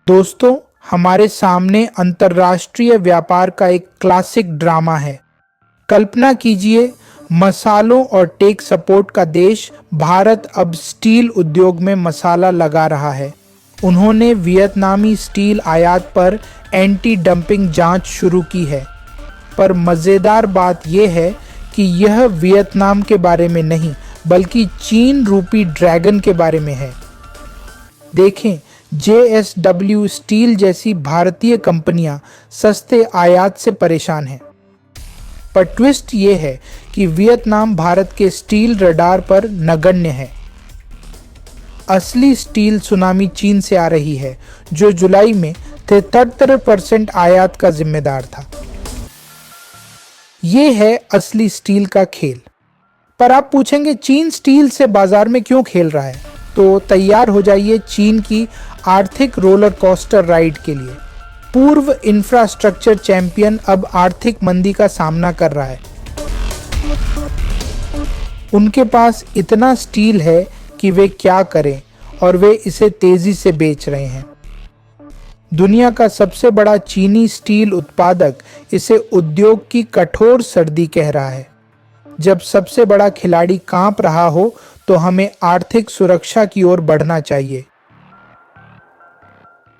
दोस्तों, हमारे सामने अंतर्राष्ट्रीय व्यापार का एक क्लासिक ड्रामा है। कल्पना कीजिए, मसालों और टेक सपोर्ट का देश भारत अब स्टील उद्योग में मसाला लगा रहा है। उन्होंने वियतनामी स्टील आयात पर एंटी डंपिंग जांच शुरू की है। पर मज़ेदार बात यह है कि यह वियतनाम के बारे में नहीं, बल्कि चीन रूपी ड्रैगन के बारे में है। देखें, JSW स्टील जैसी भारतीय कंपनियां सस्ते आयात से परेशान हैं। पर ट्विस्ट ये है कि वियतनाम भारत के स्टील रडार पर नगण्य है। असली स्टील सुनामी चीन से आ रही है, जो जुलाई में 73% आयात का जिम्मेदार था। ये है असली स्टील का खेल। पर आप पूछेंगे, चीन स्टील से बाजार में क्यों खेल रहा है? तो तैयार हो जाइए चीन की आर्थिक रोलर कोस्टर राइड के लिए। पूर्व इंफ्रास्ट्रक्चर चैंपियन अब आर्थिक मंदी का सामना कर रहा है। उनके पास इतना स्टील है कि वे क्या करें, और वे इसे तेजी से बेच रहे हैं। दुनिया का सबसे बड़ा चीनी स्टील उत्पादक इसे उद्योग की कठोर सर्दी कह रहा है। जब सबसे बड़ा खिलाड़ी कांप रहा हो, तो हमें आर्थिक सुरक्षा की ओर बढ़ना चाहिए।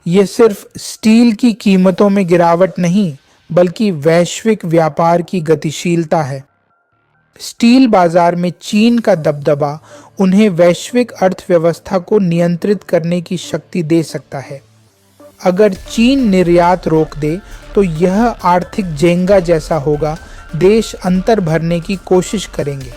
ये सिर्फ स्टील की कीमतों में गिरावट नहीं, बल्कि वैश्विक व्यापार की गतिशीलता है। स्टील बाजार में चीन का दबदबा उन्हें वैश्विक अर्थव्यवस्था को नियंत्रित करने की शक्ति दे सकता है। अगर चीन निर्यात रोक दे, तो यह आर्थिक जेंगा जैसा होगा। देश अंतर भरने की कोशिश करेंगे।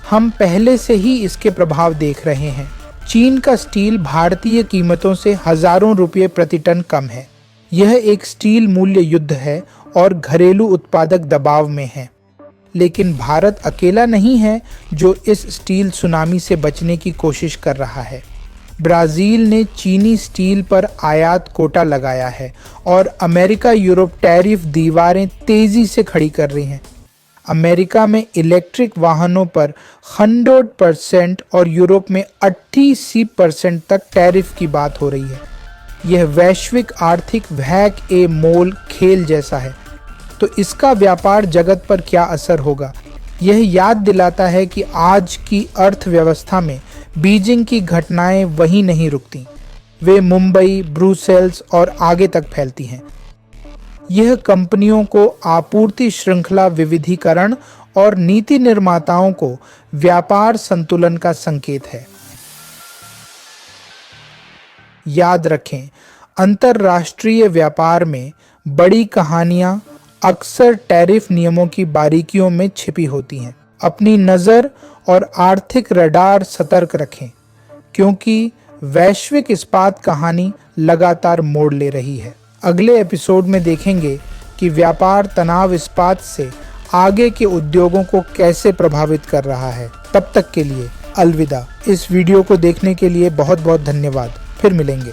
हम पहले से ही इसके प्रभाव देख रहे हैं। चीन का स्टील भारतीय कीमतों से हजारों रुपये प्रति टन कम है। यह एक स्टील मूल्य युद्ध है और घरेलू उत्पादक दबाव में है। लेकिन भारत अकेला नहीं है जो इस स्टील सुनामी से बचने की कोशिश कर रहा है। ब्राज़ील ने चीनी स्टील पर आयात कोटा लगाया है और अमेरिका यूरोप टैरिफ दीवारें तेजी से खड़ी कर रही हैं। अमेरिका में इलेक्ट्रिक वाहनों पर 100% और यूरोप में 80% तक टैरिफ की बात हो रही है। यह वैश्विक आर्थिक वैक ए मोल खेल जैसा है। तो इसका व्यापार जगत पर क्या असर होगा? यह याद दिलाता है कि आज की अर्थव्यवस्था में बीजिंग की घटनाएं वहीं नहीं रुकती। वे मुंबई, ब्रुसेल्स और आगे तक फैलती हैं। यह कंपनियों को आपूर्ति श्रृंखला विविधीकरण और नीति निर्माताओं को व्यापार संतुलन का संकेत है। याद रखें, अंतर्राष्ट्रीय व्यापार में बड़ी कहानियां अक्सर टैरिफ नियमों की बारीकियों में छिपी होती हैं। अपनी नज़र और आर्थिक रडार सतर्क रखें, क्योंकि वैश्विक इस्पात कहानी लगातार मोड़ ले रही है। अगले एपिसोड में देखेंगे कि व्यापार तनाव इस्पात से आगे के उद्योगों को कैसे प्रभावित कर रहा है। तब तक के लिए अलविदा। इस वीडियो को देखने के लिए बहुत बहुत धन्यवाद। फिर मिलेंगे।